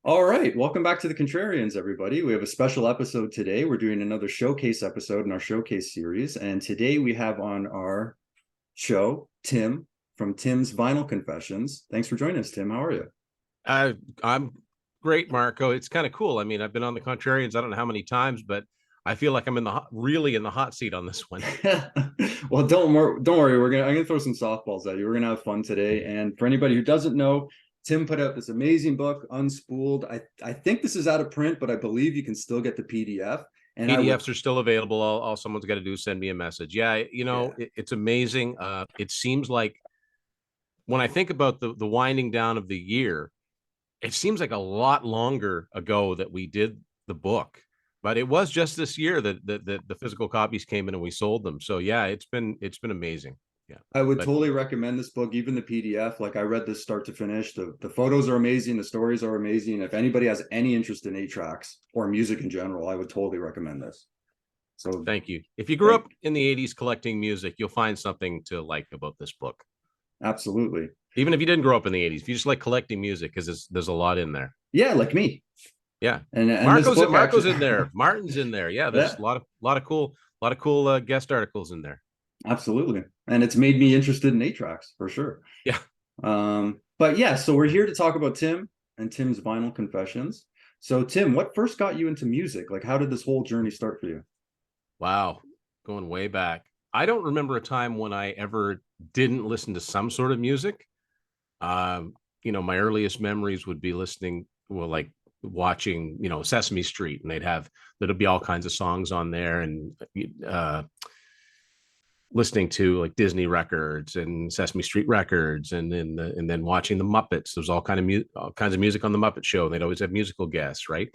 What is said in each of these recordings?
All right, welcome back to the Contrarians, everybody. We have a special episode today. We're doing another showcase episode in our showcase series, and today we have on our show Tim from Tim's Vinyl Confessions. Thanks for joining us, Tim. How are you? I'm great, Marco. It's kind of cool. I mean, I've been on the Contrarians, I don't know how many times, but I feel like I'm really in the hot seat on this one. Well, don't worry. I'm gonna throw some softballs at you. We're gonna have fun today. And for anybody who doesn't know, Tim put out this amazing book, Unspooled. I think this is out of print, but I believe you can still get the PDF. And I would, PDFs are still available. All someone's got to do is send me a message. Yeah, yeah, it's amazing. It seems like when I think about the winding down of the year, it seems like a lot longer ago that we did the book, but it was just this year that the physical copies came in and we sold them. So yeah, it's been amazing. Yeah, I would but totally recommend this book, even the PDF. Like I read this start to finish. The photos are amazing, the stories are amazing. If anybody has any interest in Aatrax or music in general, I would totally recommend this. So thank you. If you grew thank up in the 80s collecting music, you'll find something to like about this book. absolutely. Even if you didn't grow up in the 80s, if you just like collecting music, because there's a lot in there. Yeah, like me. Yeah. And this book Marco's actually in there. Martin's in there. Yeah, there's yeah, a lot of cool guest articles in there. absolutely. And it's made me interested in Aatrax for sure. Yeah. But yeah, so we're here to talk about Tim and Tim's Vinyl Confessions. So Tim, what first got you into music? Like how did this whole journey start for you? Wow. Going way back. I don't remember a time when I ever didn't listen to some sort of music. My earliest memories would be listening, well, like watching, Sesame Street, and there'd be all kinds of songs on there, and listening to like Disney records and Sesame Street records, and then watching the Muppets. There's all kinds of music on the Muppet Show. They'd always have musical guests, right?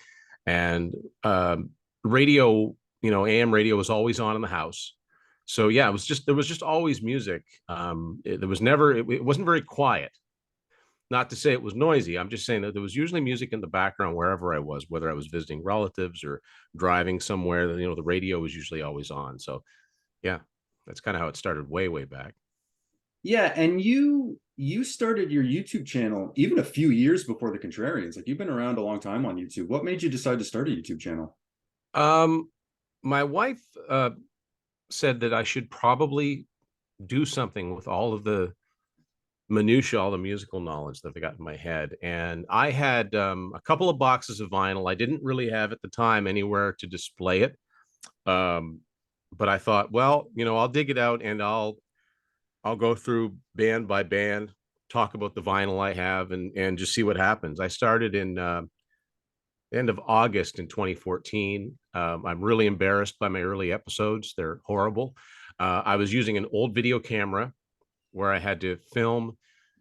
And radio, AM radio was always on in the house. So yeah, there was just always music. It wasn't very quiet. Not to say it was noisy. I'm just saying that there was usually music in the background wherever I was, whether I was visiting relatives or driving somewhere. The radio was usually always on. So yeah, that's kind of how it started way back. Yeah, and you started your YouTube channel even a few years before the Contrarians. Like you've been around a long time on YouTube. What made you decide to start a YouTube channel? Um, my wife said that I should probably do something with all of the minutia, all the musical knowledge that I got in my head. And I had a couple of boxes of vinyl. I didn't really have at the time anywhere to display it. Um, but I thought, well, I'll dig it out and I'll go through band by band, talk about the vinyl I have, and just see what happens. I started in end of August in 2014. I'm really embarrassed by my early episodes; they're horrible. I was using an old video camera where I had to film,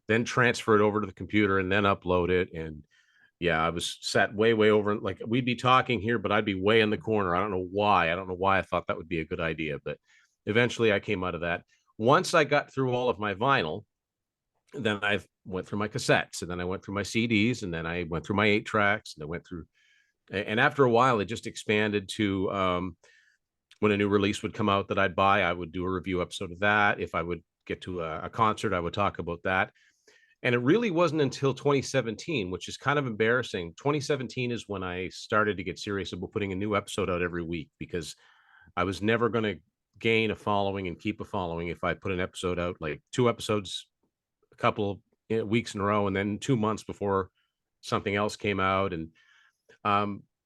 then transfer it over to the computer, and then upload it. And yeah, I was sat way over. Like we'd be talking here, but I'd be way in the corner. I don't know why. I don't know why I thought that would be a good idea, but eventually I came out of that. Once I got through all of my vinyl, then I went through my cassettes, and then I went through my CDs, and then I went through my 8 tracks, and I went through. And after a while, it just expanded to when a new release would come out that I'd buy, I would do a review episode of that. If I would get to a concert, I would talk about that. And it really wasn't until 2017, which is kind of embarrassing. 2017 is when I started to get serious about putting a new episode out every week, because I was never going to gain a following and keep a following if I put an episode out, like 2 episodes a couple of weeks in a row, and then 2 months before something else came out. And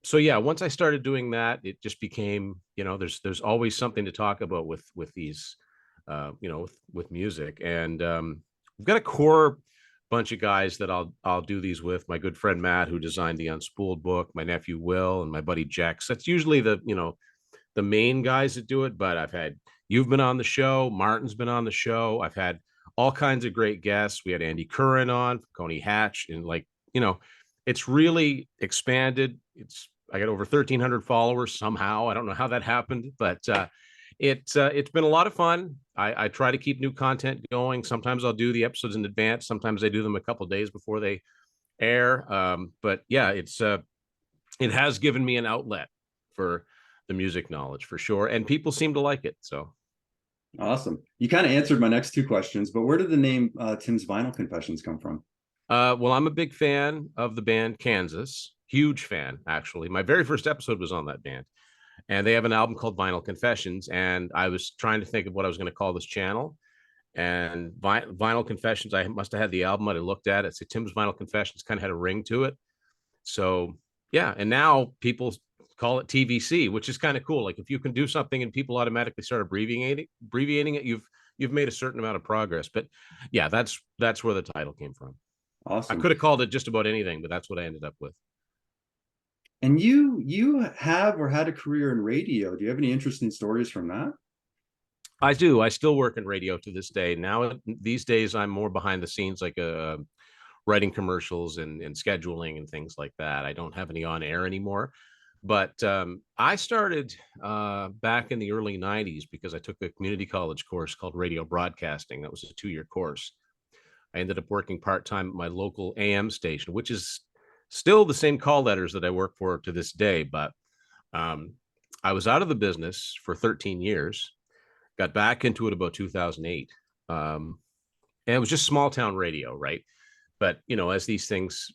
so yeah, once I started doing that, it just became, there's always something to talk about with these, with music. And we've got a core bunch of guys that I'll do these with. My good friend Matt, who designed the Unspooled book, my nephew Will, and my buddy Jax. That's usually the main guys that do it. But you've been on the show, Martin's been on the show. I've had all kinds of great guests. We had Andee Curran on, Coney Hatch, and it's really expanded. I got over 1,300 followers somehow. I don't know how that happened, but it's been a lot of fun. I try to keep new content going. Sometimes I'll do the episodes in advance. Sometimes I do them a couple of days before they air. But yeah, it has given me an outlet for the music knowledge for sure, and people seem to like it. So Awesome. You kind of answered my next two questions, but where did the name Tim's Vinyl Confessions come from? Well, I'm a big fan of the band Kansas. Huge fan, actually. My very first episode was on that band, and they have an album called Vinyl Confessions. And I was trying to think of what I was going to call this channel. And Vinyl Confessions, I must have had the album. I looked at it. So Tim's Vinyl Confessions kind of had a ring to it. So yeah, and now people call it TVC, which is kind of cool. Like if you can do something and people automatically start abbreviating it, you've made a certain amount of progress. But yeah, that's where the title came from. I Awesome. could have called it just about anything, but that's what I ended up with. And you have or had a career in radio. Do you have any interesting stories from that? I do. I still work in radio to this day. Now, these days, I'm more behind the scenes, like writing commercials and scheduling and things like that. I don't have any on air anymore. But I started back in the early 90s because I took a community college course called radio broadcasting. That was a 2-year course. I ended up working part time at my local AM station, which is still the same call letters that I work for to this day. But um, I was out of the business for 13 years, got back into it about 2008. And it was just small town radio, right? But, as these things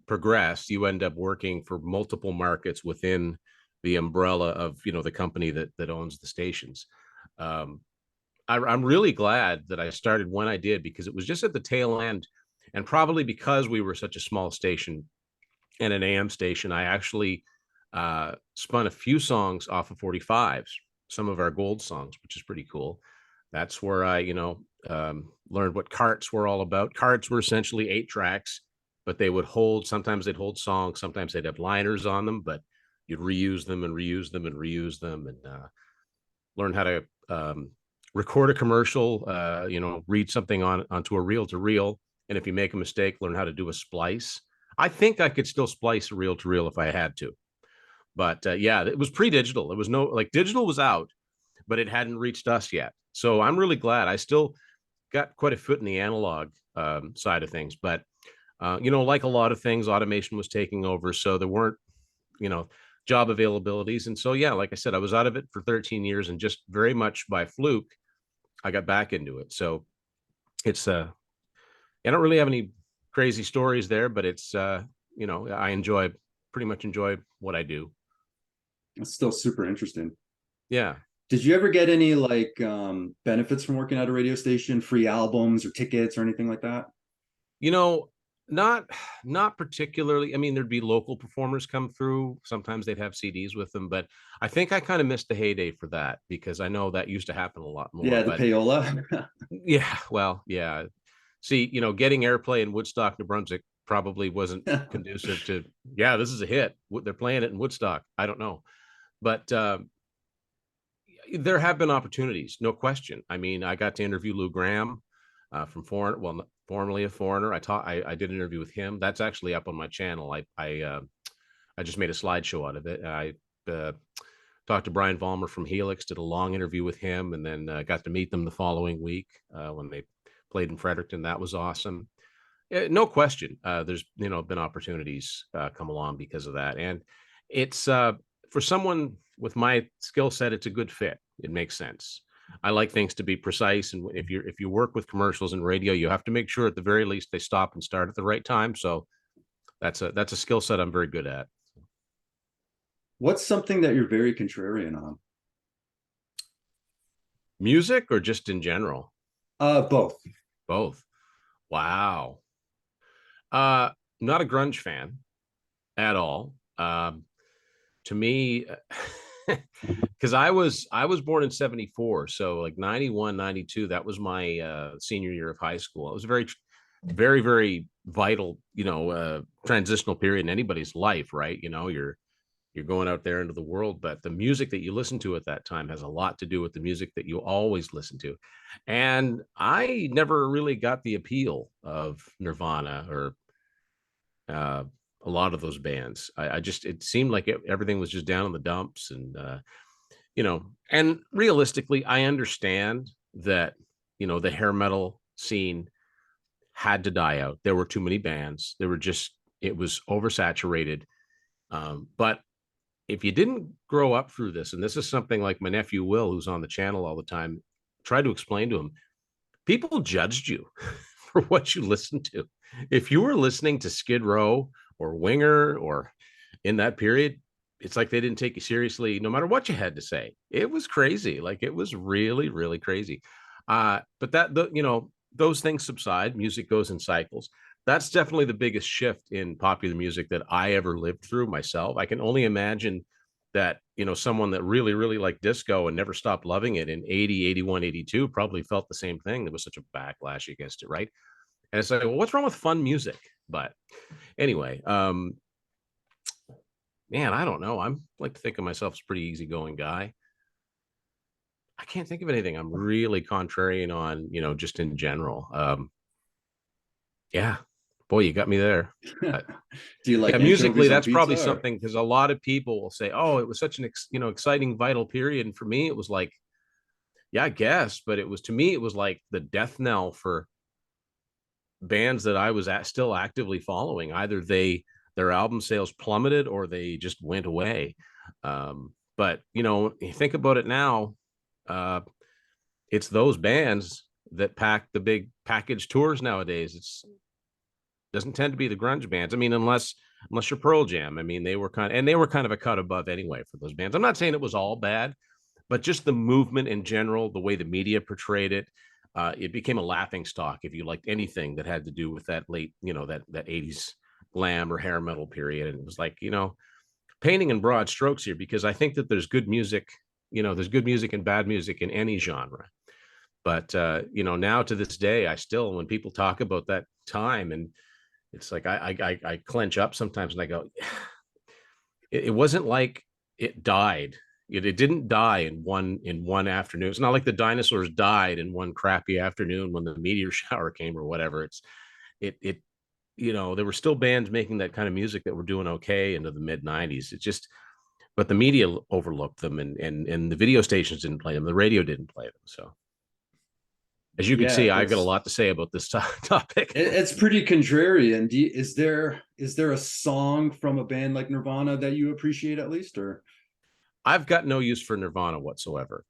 progress, you end up working for multiple markets within the umbrella of, the company that owns the stations. Um, I'm really glad that I started when I did because it was just at the tail end. And probably because we were such a small station and an AM station, I actually spun a few songs off of 45s, some of our gold songs, which is pretty cool. That's where I, learned what carts were all about. Carts were essentially 8 tracks, but sometimes they'd hold songs, sometimes they'd have liners on them, but you'd reuse them and reuse them and reuse them and learn how to record a commercial, read something onto a reel to reel. And if you make a mistake, learn how to do a splice. I think I could still splice a reel to reel if I had to. But yeah, it was pre-digital. It was digital was out, but it hadn't reached us yet. So I'm really glad. I still got quite a foot in the analog side of things. But, like a lot of things, automation was taking over. So there weren't, job availabilities. And so, yeah, like I said, I was out of it for 13 years and just very much by fluke, I got back into it. So it's, I don't really have any crazy stories there, but it's, I pretty much enjoy what I do. It's still super interesting. Yeah. Did you ever get any benefits from working at a radio station, free albums or tickets or anything like that? You know, not not particularly. I mean, there'd be local performers come through. Sometimes they'd have CDs with them, but I think I kind of missed the heyday for that because I know that used to happen a lot more. Yeah, the But payola. yeah, well, yeah. See, getting airplay in Woodstock, New Brunswick probably wasn't conducive to, yeah, this is a hit. They're playing it in Woodstock. I don't know. But there have been opportunities, no question. I mean, I got to interview Lou Gramm from Foreign, well, formerly a Foreigner. I did an interview with him. That's actually up on my channel. I just made a slideshow out of it. I talked to Brian Vollmer from Helix, did a long interview with him, and then got to meet them the following week when they played in Fredericton. That was awesome. No question. There's been opportunities come along because of that, and it's for someone with my skill set, it's a good fit. It makes sense. I like things to be precise, and if you work with commercials and radio, you have to make sure at the very least they stop and start at the right time. So that's a skill set I'm very good at. What's something that you're very contrarian on? Music or just in general? Both. Both. Wow. Not a grunge fan at all. To me, because I was born in 74, so like 91, 92, that was my senior year of high school. It was a very, very, very vital, transitional period in anybody's life, right? You're going out there into the world, but the music that you listen to at that time has a lot to do with the music that you always listen to. And I never really got the appeal of Nirvana or uh, a lot of those bands. I just, it seemed like everything was just down in the dumps. And, and realistically, I understand that, the hair metal scene had to die out. There were too many bands. It was oversaturated. But if you didn't grow up through this, and this is something like my nephew Will, who's on the channel all the time, tried to explain to him, people judged you for what you listened to. if you were listening to Skid Row or Winger or in that period, it's like they didn't take you seriously no matter what you had to say. It was crazy. Like it was really, really crazy. But those things subside. Music goes in cycles. That's definitely the biggest shift in popular music that I ever lived through myself. I can only imagine that, someone that really, really liked disco and never stopped loving it in 80, 81, 82 probably felt the same thing. There was such a backlash against it, right? And it's like, well, what's wrong with fun music? But anyway, man, I don't know. I'm like to think of myself as a pretty easygoing guy. I can't think of anything I'm really contrarian on, just in general. Yeah, boy, you got me there. But, Do you like yeah, musically, anchovies on that's probably pizza? Or? something because a lot of people will say, "Oh, it was such an exciting, vital period." And for me, it was like, yeah, I guess, but it was to me, it was like the death knell for bands that I was still actively following. Either their album sales plummeted or they just went away. But you think about it now, uh, it's those bands that pack the big package tours nowadays. It's doesn't tend to be the grunge bands. I mean, unless you're Pearl Jam. I mean, they were kind of a cut above anyway for those bands. I'm not saying it was all bad, but just the movement in general, the way the media portrayed it, it became a laughing stock if you liked anything that had to do with that late, that 80s glam or hair metal period. And it was like, painting in broad strokes here because I think that there's good music, there's good music and bad music in any genre. But now to this day, I still, when people talk about that time, and it's like I clench up sometimes and I go, it wasn't like it died. It didn't die in one afternoon. It's not like the dinosaurs died in one crappy afternoon when the meteor shower came or whatever. It there were still bands making that kind of music that were doing okay into the mid 90s. It just but the media overlooked them and the video stations didn't play them. The radio didn't play them. So as you can Yeah, see, I've got a that's lot to say about this topic. it's pretty contrarian. Is there a song from a band like Nirvana that you appreciate at least, or? I've got no use for Nirvana whatsoever.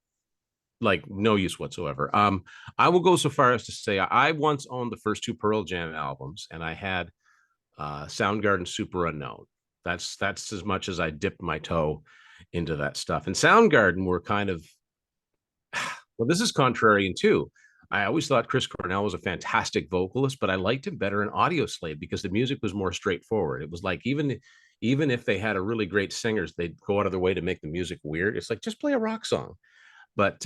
Like no use whatsoever. I will go so far as to say I once owned the first two Pearl Jam albums, and I had Soundgarden Super Unknown. That's as much as I dipped my toe into that stuff. And Soundgarden were kind of well, this is contrarian too. I always thought Chris Cornell was a fantastic vocalist, but I liked him better in Audio Slave because the music was more straightforward. It was like even if they had a really great singers, they'd go out of their way to make the music weird. It's like just play a rock song. But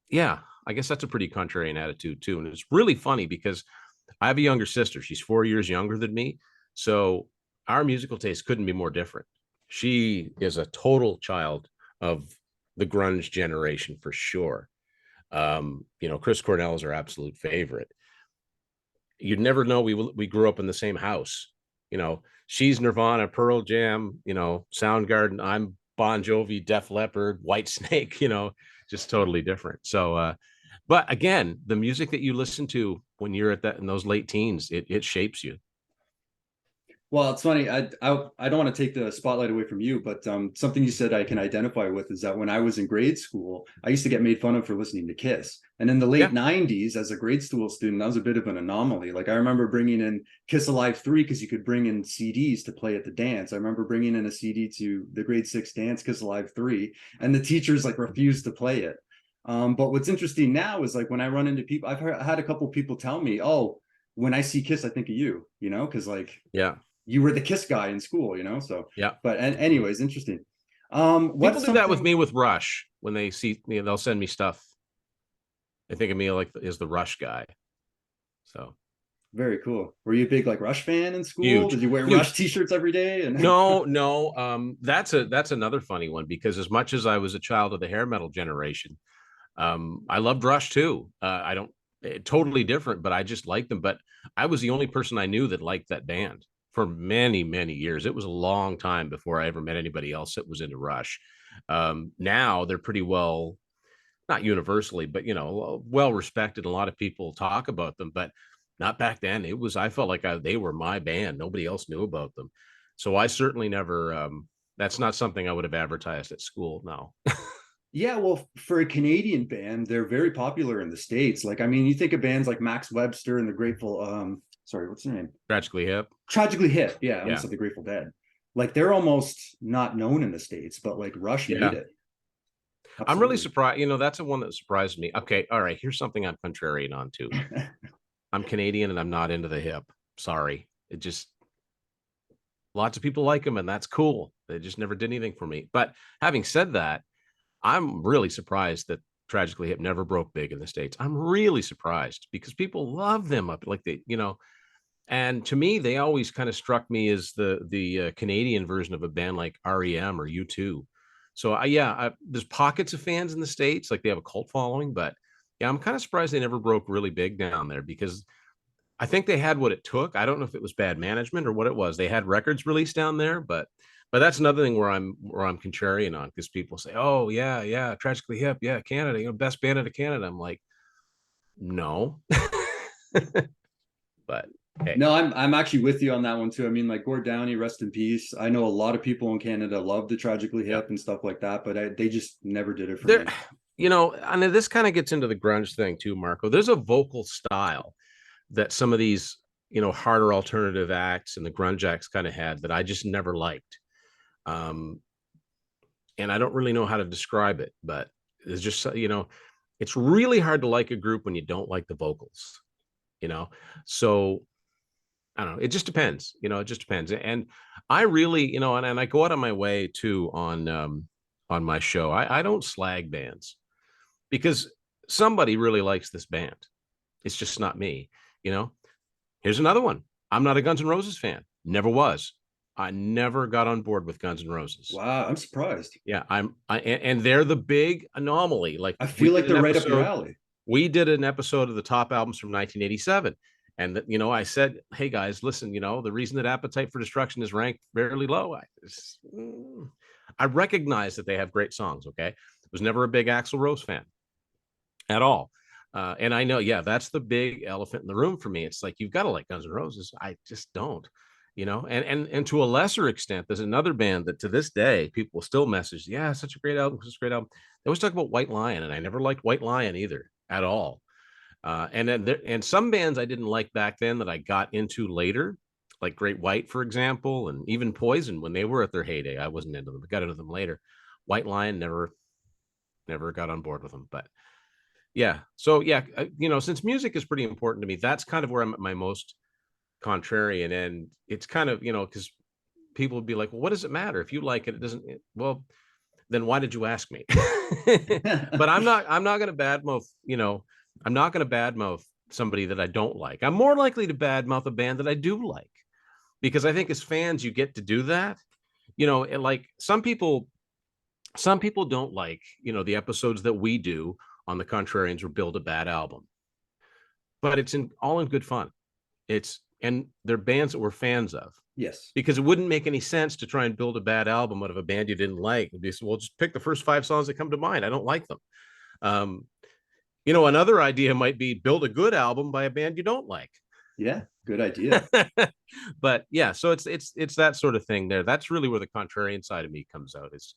yeah, I guess that's a pretty contrarian attitude too. And it's really funny because I have a younger sister. She's 4 years younger than me. So our musical taste couldn't be more different. She is a total child of the grunge generation for sure. Chris Cornell is her absolute favorite. You'd never know we grew up in the same house. She's Nirvana, Pearl Jam, Soundgarden. I'm Bon Jovi, Def Leppard, White Snake. Just totally different. So, but again, the music that you listen to when you're in those late teens, it shapes you. Well, it's funny. I don't want to take the spotlight away from you, but something you said I can identify with is that when I was in grade school, I used to get made fun of for listening to Kiss. And in the late Yeah. 90s, as a grade school student, that was a bit of an anomaly. Like I remember bringing in Kiss Alive 3 because you could bring in CDs to play at the dance. I remember bringing in a CD to the grade 6 dance, Kiss Alive 3, and the teachers like refused to play it. But what's interesting now is like when I run into people, had a couple people tell me, "Oh, when I see Kiss, I think of you," because like Yeah. you were the Kiss guy in school. So, Yeah. but anyways, interesting. People What's do that with something me with Rush when they see, they'll send me stuff. They think of me like is the Rush guy. So very cool? Were you a big like Rush fan in school? huge, Did you wear huge. Rush t-shirts every day? And No. That's another funny one because as much as I was a child of the hair metal generation, I loved Rush too. I don't totally different, but I just liked them. But I was the only person I knew that liked that band for many, many years. It was a long time before I ever met anybody else that was into Rush. Now they're pretty well, not universally, but well respected. A lot of people talk about them, but not back then. I felt like they were my band. Nobody else knew about them. So I certainly never, that's not something I would have advertised at school. No. yeah, well, for a Canadian band, they're very popular in the States. Like, I mean, you think of bands like Max Webster and the Grateful sorry, what's their name? Tragically Hip. Tragically Hip. Yeah, I Yeah. almost said the Grateful Dead. Like they're almost not known in the States, but like Rush Yeah. made it. I'm really Absolutely. surprised. You know, that's the one that surprised me. Okay, all right. Here's something I'm contrarian on too. I'm Canadian and I'm not into the hip. Sorry. It just lots of people like them and that's cool. They just never did anything for me. But having said that, I'm really surprised that Tragically Hip never broke big in the States. I'm really surprised because people love them up like they, you know, and to me, they always kind of struck me as the Canadian version of a band like REM or U2. So there's pockets of fans in the States, like they have a cult following, but yeah, I'm kind of surprised they never broke really big down there because I think they had what it took. I don't know if it was bad management or what it was. They had records released down there, but that's another thing where I'm contrarian on because people say, "Oh yeah, Tragically Hip, yeah, Canada, you know, best band out of Canada." I'm like, no, but hey. No, I'm actually with you on that one too. I mean, like Gord Downie, rest in peace. I know a lot of people in Canada love the Tragically Hip and stuff like that, but they just never did it for me. You know, and this kind of gets into the grunge thing too, Marco. There's a vocal style that some of these, you know, harder alternative acts and the grunge acts kind of had that I just never liked. And I don't really know how to describe it, but it's just, you know, it's really hard to like a group when you don't like the vocals, you know? So I don't know. It just depends, you know, it just depends. And I really, you know, and I go out of my way too on my show. I don't slag bands because somebody really likes this band. It's just not me, you know? Here's another one. I'm not a Guns N' Roses fan. Never was. I never got on board with Guns N' Roses. Wow, I'm surprised. Yeah, and they're the big anomaly. Like I feel like they're right up your alley. We did an episode of the top albums from 1987, and you know, I said, "Hey guys, listen. You know, the reason that Appetite for Destruction is ranked fairly low, I recognize that they have great songs. Okay, I was never a big Axl Rose fan at all." And I know, yeah, that's the big elephant in the room for me. It's like you've got to like Guns N' Roses. I just don't, you know. And to a lesser extent, there's another band that to this day people still message, yeah, such a great album, such a great album. They always talk about White Lion, and I never liked White Lion either at all. And some bands I didn't like back then that I got into later, like Great White, for example, and even Poison when they were at their heyday. I wasn't into them. I got into them later. White Lion never got on board with them, but. Yeah. So yeah, you know, since music is pretty important to me, that's kind of where I'm at my most contrarian. And it's kind of, you know, because people would be like, well, what does it matter? If you like it, it doesn't, well, then why did you ask me? But I'm not gonna badmouth, you know, I'm not gonna badmouth somebody that I don't like. I'm more likely to badmouth a band that I do like. Because I think as fans, you get to do that. You know, like some people don't like, you know, the episodes that we do on the Contrarians or build a bad album, but it's all in good fun. And they're bands that we're fans of. Yes, because it wouldn't make any sense to try and build a bad album out of a band you didn't like. It'd be, well, just pick the first 5 songs that come to mind. I don't like them. You know, another idea might be build a good album by a band you don't like. Yeah, good idea. But yeah, so it's that sort of thing there. That's really where the contrarian side of me comes out. Is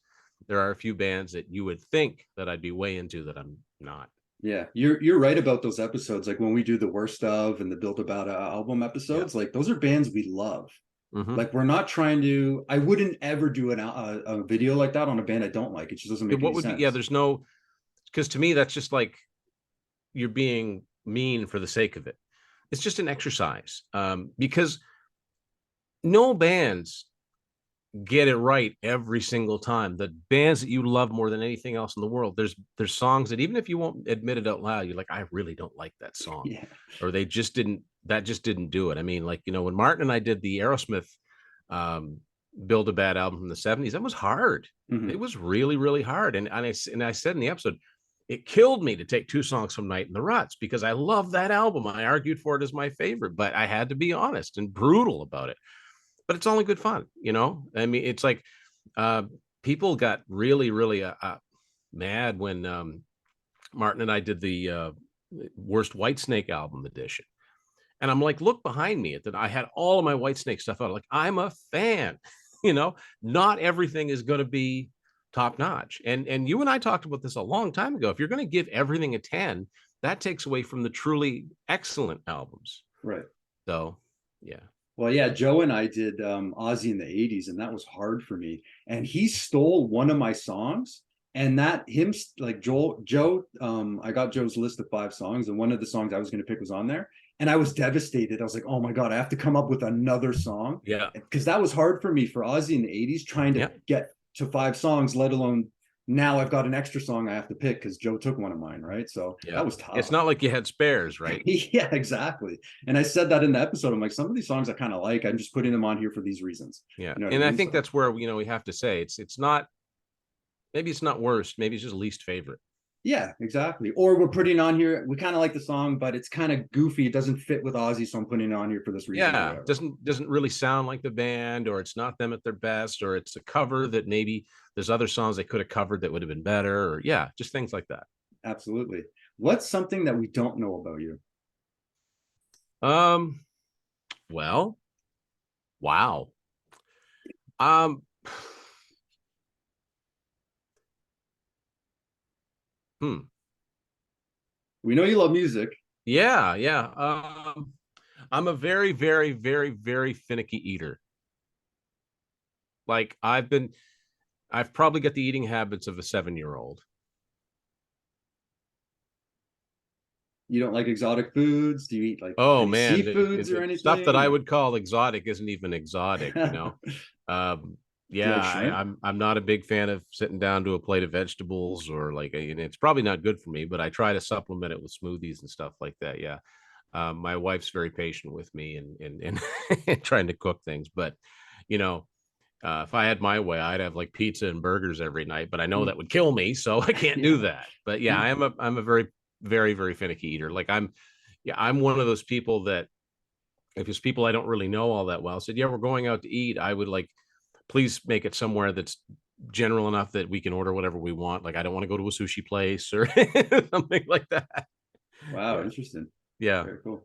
there are a few bands that you would think that I'd be way into that I'm not. Yeah, you're right about those episodes. Like when we do the worst of and the build about album episodes, like those are bands we love. Like we're not trying to. I wouldn't ever do a video like that on a band I don't like. It just doesn't make any sense. There's no, because to me that's just like you're being mean for the sake of it. It's just an exercise, because no bands get it right every single time. The bands that you love more than anything else in the world, there's songs that even if you won't admit it out loud, you're like, I really don't like that song. Yeah. Or that just didn't do it. I mean, like, you know, when Martin and I did the Aerosmith Build a Bad album from the 70s, that was hard. It was really, really hard. And I said in the episode, it killed me to take 2 songs from Night in the Ruts because I love that album. I argued for it as my favorite, but I had to be honest and brutal about it. But it's only good fun, you know? I mean, it's like people got really, really mad when Martin and I did the worst Whitesnake album edition. And I'm like, look behind me. That I had all of my Whitesnake stuff out. Like, I'm a fan, you know? Not everything is going to be top notch. And you and I talked about this a long time ago. If you're going to give everything a 10, that takes away from the truly excellent albums. Right. So Yeah. Well, yeah, Joe and I did Ozzy in the 80s, and that was hard for me. And he stole one of my songs, and that him like Joe, I got Joe's list of 5 songs, and one of the songs I was going to pick was on there. And I was devastated. I was like, oh my God, I have to come up with another song. Yeah. Because that was hard for me for Ozzy in the 80s, trying to Yeah. get to 5 songs, let alone now I've got an extra song I have to pick because Joe took one of mine, right? So that Yeah. was It's tough. not like you had spares, right? Yeah, exactly. And I said that in the episode. I'm like, some of these songs I kind of like. I'm just putting them on here for these reasons. Yeah. You know what I And I mean? think So that's where, we have to say it's not, maybe it's not worst, maybe it's just least favorite. yeah, exactly. Or we're putting on here. We kind of like the song, but it's kind of goofy. It doesn't fit with Ozzy, so I'm putting it on here for this reason or Yeah. whatever. Doesn't really sound like the band, or it's not them at their best, or it's a cover that maybe there's other songs they could have covered that would have been better, or yeah, just things like that. Absolutely. What's something that we don't know about you? Um, well, wow. Um, hmm. We know you love music. Yeah, yeah. I'm a very, very, very, very finicky eater. Like I've probably got the eating habits of a 7-year-old. You don't like exotic foods. Do you eat like Oh any man, seafoods or stuff that anything? I Or... would call exotic isn't even exotic. Do you Yeah, like shrimp? I'm not a big fan of sitting down to a plate of vegetables, or like, and it's probably not good for me, but I try to supplement it with smoothies and stuff like that. Yeah. My wife's very patient with me and trying to cook things, but you know, if I had my way, I'd have like pizza and burgers every night, but I know that would kill me, so I can't do Yeah. that. But yeah, I'm a very, very, very finicky eater. Like I'm one of those people that if it's people I don't really know all that well, said, yeah, we're going out to eat, I would like, please make it somewhere that's general enough that we can order whatever we want. Like I don't want to go to a sushi place or something like that. Wow, Yeah. interesting. Yeah. Very cool.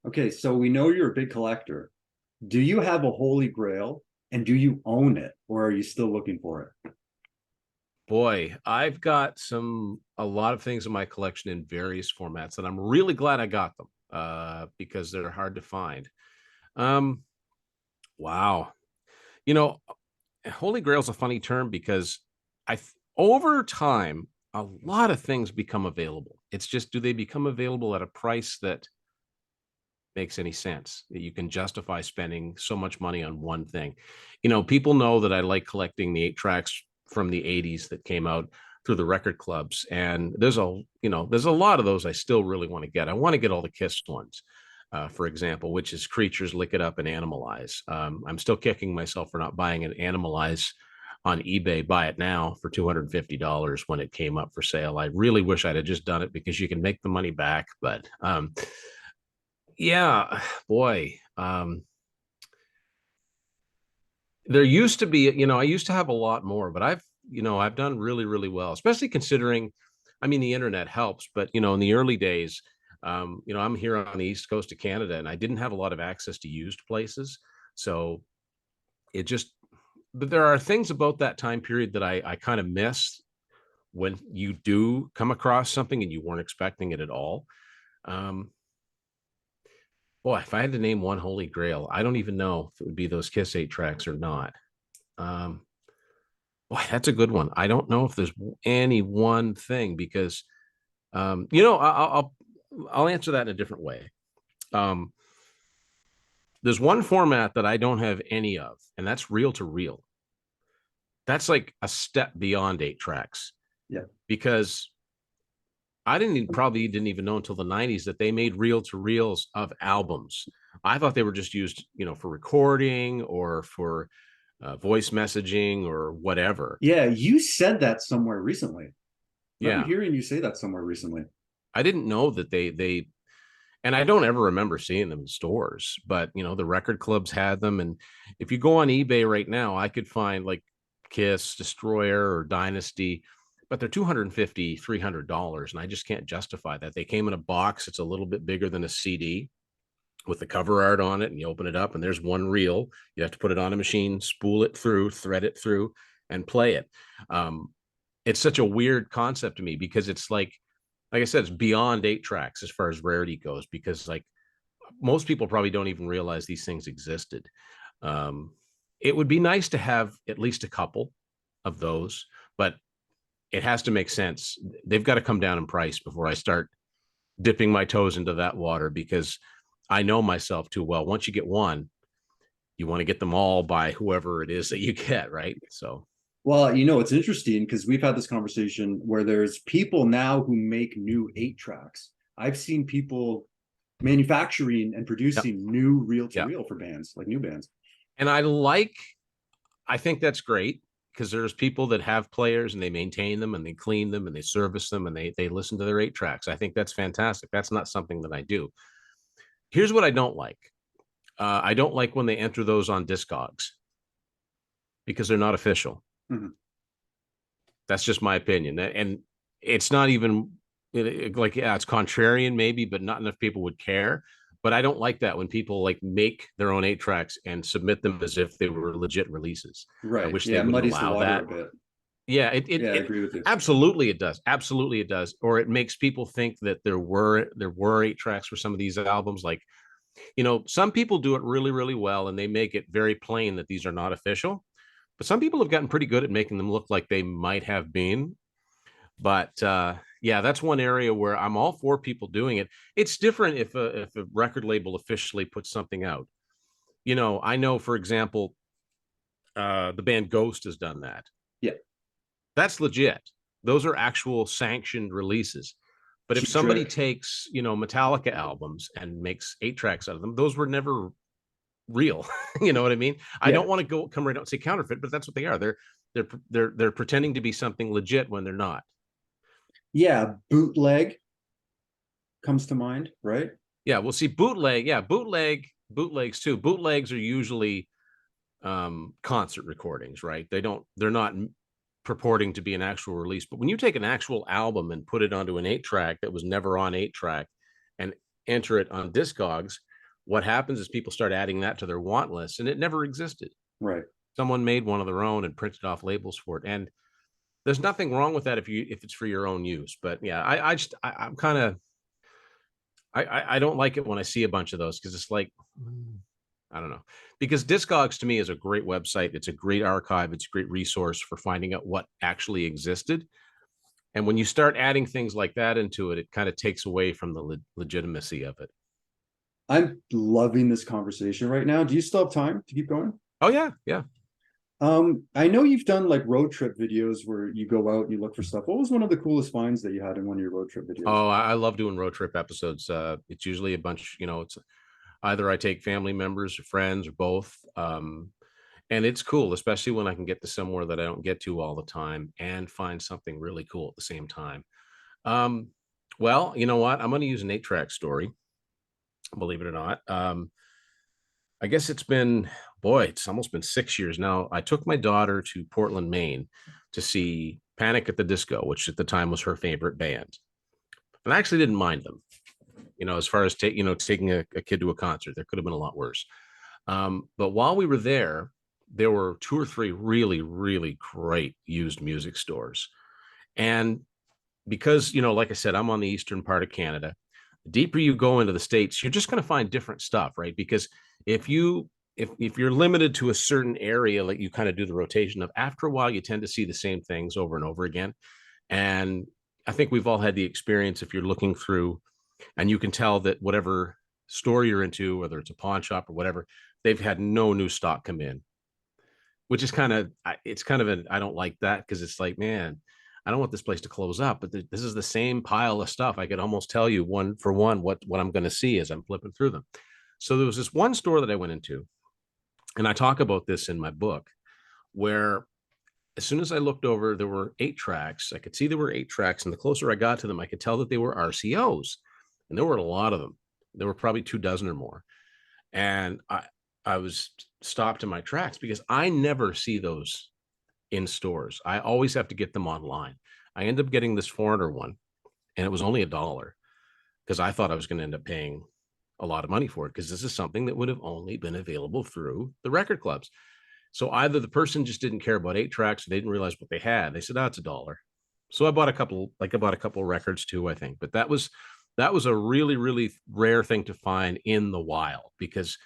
Okay, so we know you're a big collector. Do you have a holy grail and do you own it or are you still looking for it? Boy, I've got a lot of things in my collection in various formats, and I'm really glad I got them because they're hard to find. Um, wow. You know, Holy Grail is a funny term because over time, a lot of things become available. It's just, do they become available at a price that makes any sense, that you can justify spending so much money on one thing? People know that I like collecting the 8 tracks from the 80s that came out through the record clubs, and there's a lot of those I still really want to get. I want to get all the Kiss ones, for example, which is Creatures, Lick It Up, and Animalize. I'm still kicking myself for not buying an Animalize on eBay. Buy it now for $250 when it came up for sale. I really wish I'd have just done it because you can make the money back, but yeah, boy. There used to be, I used to have a lot more, but I've done really, really well, especially considering, I mean, the internet helps, but in the early days, I'm here on the East Coast of Canada and I didn't have a lot of access to used places. So it just, but there are things about that time period that I kind of miss when you do come across something and you weren't expecting it at all. Um, Boy, if I had to name one holy grail, I don't even know if it would be those Kiss 8 tracks or not. Um, Boy, that's a good one. I don't know if there's any one thing because, I'll answer that in a different way. Um, there's one format that I don't have any of, and that's reel to reel. That's like a step beyond 8 tracks Yeah. because probably didn't even know until the 90s that they made reel to reels of albums. I thought they were just used, for recording or for voice messaging or whatever. Yeah, you said that somewhere recently. I remember Yeah. hearing you say that somewhere recently. I didn't know that and I don't ever remember seeing them in stores, but the record clubs had them. And if you go on eBay right now, I could find like Kiss, Destroyer, or Dynasty, but they're $250, $300. And I just can't justify that. They came in a box. It's a little bit bigger than a CD with the cover art on it. And you open it up and there's one reel. You have to put it on a machine, spool it through, thread it through, and play it. It's such a weird concept to me because it's like I said, it's beyond 8 tracks as far as rarity goes, because like most people probably don't even realize these things existed. It would be nice to have at least a couple of those, but it has to make sense. They've got to come down in price before I start dipping my toes into that water, because I know myself too well. Once you get one, you want to get them all by whoever it is that you get, right? So, Well, it's interesting because we've had this conversation where there's people now who make new 8 tracks. I've seen people manufacturing and yep, producing new reel to yep. reel for bands, like new bands. And I think that's great, because there's people that have players and they maintain them and they clean them and they service them and they listen to their 8 tracks. I think that's fantastic. That's not something that I do. Here's what I don't like. I don't like when they enter those on Discogs, because they're not official. Mm-hmm. That's just my opinion. And it's not even like, yeah, it's contrarian maybe, but not enough people would care. But I don't like that when people like make their own 8 tracks and submit them as if they were legit releases. I Right. wish they Yeah, it would muddies the allow water that. a bit. Yeah, Yeah, I agree with you. absolutely it does. Absolutely it does. Or it makes people think that there were 8 tracks for some of these albums. Like, some people do it really, really well and they make it very plain that these are not official. But some people have gotten pretty good at making them look like they might have been. But yeah, that's one area where I'm all for people doing it. It's different if a record label officially puts something out. I know, for example, the band Ghost has done that. Yeah. That's legit. Those are actual sanctioned releases. But if Cheap somebody Trick. takes, Metallica albums and makes 8 tracks out of them, those were never real. You know what I mean? I Yeah. don't want to come right out and say counterfeit, but that's what they are. They're pretending to be something legit when they're not. Yeah. Bootleg comes to mind, right? Yeah, we'll see bootlegs too. Bootlegs are usually concert recordings, right? They're not purporting to be an actual release. But when you take an actual album and put it onto an 8 track that was never on 8 track and enter it on Discogs, what happens is people start adding that to their want list, and it never existed. Right. Someone made one of their own and printed off labels for it. And there's nothing wrong with that if it's for your own use. But yeah, I'm kind of I don't like it when I see a bunch of those, because it's like, I don't know. Because Discogs to me is a great website. It's a great archive. It's a great resource for finding out what actually existed. And when you start adding things like that into it, it kind of takes away from the legitimacy of it. I'm loving this conversation right now. Do you still have time to keep going? Oh yeah, yeah. I know you've done like road trip videos where you go out and you look for stuff. What was one of the coolest finds that you had in one of your road trip videos? Oh, I love doing road trip episodes. It's usually a bunch, it's either I take family members or friends or both. And it's cool, especially when I can get to somewhere that I don't get to all the time and find something really cool at the same time. Um, well, you know what? I'm going to use an 8 track story, believe it or not. I guess it's almost been 6 years now. I took my daughter to Portland, Maine to see Panic at the Disco, which at the time was her favorite band. And I actually didn't mind them, as far as taking a kid to a concert. There could have been a lot worse. But while we were there were 2 or 3 really, really great used music stores. And because, like I said, I'm on the eastern part of Canada, the deeper you go into the States, you're just going to find different stuff, right? Because if you're limited to a certain area, like you kind of do the rotation of, after a while, you tend to see the same things over and over again. And I think we've all had the experience, if you're looking through and you can tell that whatever store you're into, whether it's a pawn shop or whatever, they've had no new stock come in, which is I don't like that, because it's like, man, I don't want this place to close up, but this is the same pile of stuff. I could almost tell you one for one what I'm going to see as I'm flipping through them. So there was this one store that I went into, and I talk about this in my book, where as soon as I looked over, there were 8 tracks. I could see there were 8 tracks, and the closer I got to them, I could tell that they were RCOs, and there were a lot of them. There were probably 2 dozen or more, and I was stopped in my tracks because I never see those in stores. I always have to get them online. I ended up getting this foreigner one, and it was only $1, because I thought I was going to end up paying a lot of money for it, because this is something that would have only been available through the record clubs. So either the person just didn't care about 8 tracks, or they didn't realize what they had. They said, "Oh, it's $1." So I bought a couple records too, I think. But that was that was a really, really rare thing to find in the wild, because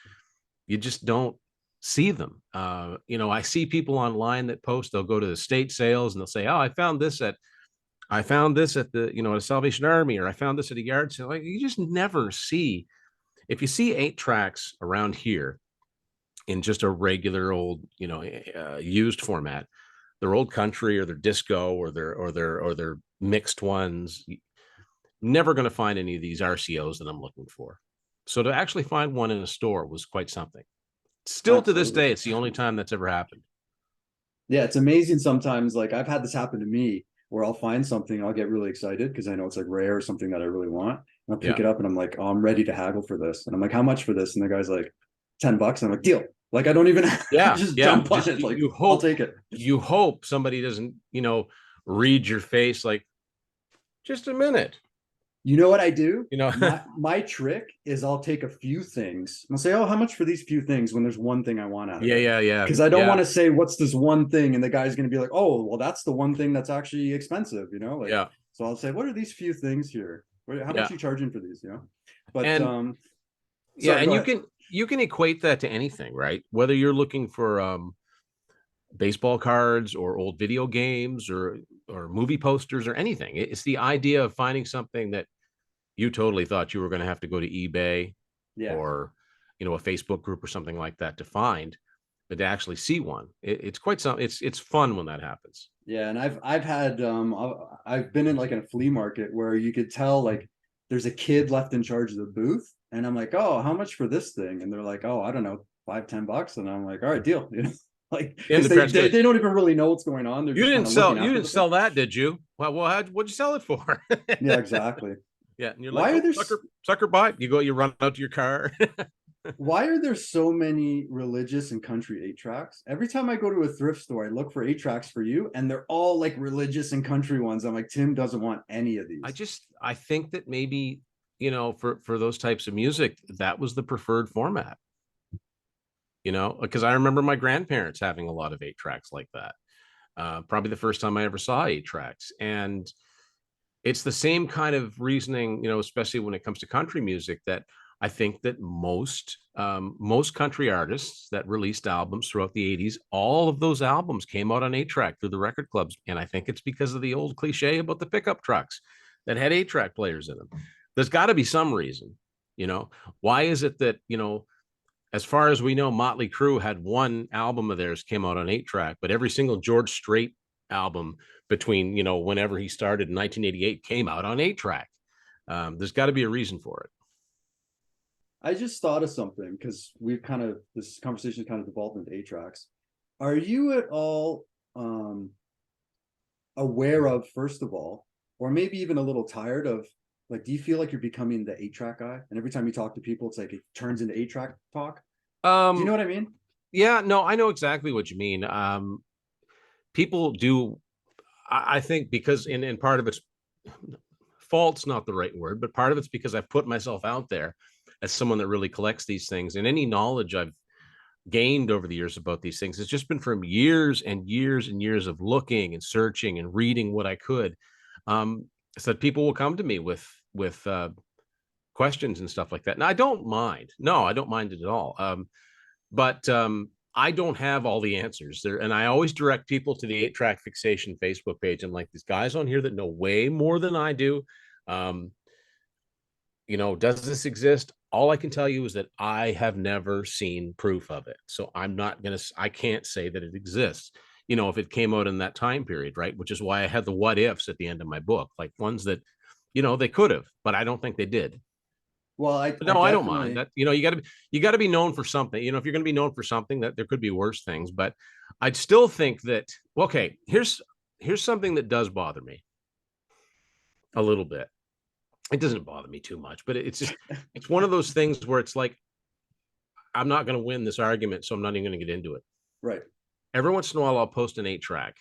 you just don't see them. I see people online that post, they'll go to the state sales and they'll say, oh, I found this at the, at a Salvation Army, or I found this at a yard sale. Like, you just never see, if you see 8-tracks around here in just a regular old, used format, they're old country, or they're disco, or they're mixed ones. Never going to find any of these RCOs that I'm looking for. So to actually find one in a store was quite something. Still Absolutely. To this day, it's the only time that's ever happened. Yeah, it's amazing sometimes. Like, I've had this happen to me where I'll find something, I'll get really excited because I know it's like rare or something that I really want. And I'll pick it up and I'm like, oh, I'm ready to haggle for this. And I'm like, how much for this? And the guy's like, $10. And I'm like, deal. Like, I don't even just jump on it. Like, I'll take it. You hope somebody doesn't, read your face like, just a minute. You know what I do? My trick is I'll take a few things and I'll say, oh, how much for these few things, when there's one thing I want out of it. Yeah. Because I don't want to say, what's this one thing? And the guy's going to be like, oh, well, that's the one thing that's actually expensive, So I'll say, what are these few things here? How much are you charging for these? But and you can equate that to anything, right? Whether you're looking for baseball cards or old video games or movie posters or anything. It's the idea of finding something that you totally thought you were going to have to go to eBay or, a Facebook group or something like that to find, but to actually see one. It's quite something. It's fun when that happens. Yeah. And I've had, I've been in like in a flea market where you could tell like there's a kid left in charge of the booth. And I'm like, oh, how much for this thing? And they're like, oh, I don't know, $5-10. And I'm like, all right, deal. Like, they don't even really know what's going on. You didn't sell that, did you? Well, what'd you sell it for? Yeah, exactly. Yeah, and you're like, why are there sucker buy? You run out to your car. Why are there so many religious and country 8-tracks? Every time I go to a thrift store, I look for 8-tracks for you, and they're all like religious and country ones. I'm like, Tim doesn't want any of these. I think that maybe, for those types of music, that was the preferred format. Because I remember my grandparents having a lot of 8-tracks like that. Probably the first time I ever saw 8-tracks. And it's the same kind of reasoning, especially when it comes to country music, that I think that most country artists that released albums throughout the 80s, all of those albums came out on 8-track through the record clubs. And I think it's because of the old cliche about the pickup trucks that had 8-track players in them. There's got to be some reason, why is it that, as far as we know, Motley Crue had one album of theirs came out on 8-track, but every single George Strait album between, whenever he started in 1988 came out on 8-track. There's got to be a reason for it. I just thought of something, because this conversation kind of devolved into 8-tracks. Are you at all aware of, first of all, or maybe even a little tired of, like, do you feel like you're becoming the 8-track guy? And every time you talk to people, it's like it turns into 8-track talk. Do you know what I mean? Yeah, no, I know exactly what you mean. People do, I think, because in part of it's fault's not the right word, but part of it's because I've put myself out there as someone that really collects these things, and any knowledge I've gained over the years about these things has just been from years and years and years of looking and searching and reading what I could. So that people will come to me with questions and stuff like that. And I don't mind. No, I don't mind it at all. But I don't have all the answers there. And I always direct people to the 8-track fixation Facebook page. And like, these guys on here that know way more than I do. Does this exist? All I can tell you is that I have never seen proof of it. So I can't say that it exists. If it came out in that time period, right? Which is why I had the what ifs at the end of my book, like ones that, they could have, but I don't think they did. Well, I don't mind that. You got to be known for something. If you're going to be known for something, that there could be worse things, but I'd still think that, okay, here's something that does bother me a little bit. It doesn't bother me too much, but it's one of those things where it's like, I'm not going to win this argument, so I'm not even going to get into it. Right. Every once in a while, I'll post an 8-track,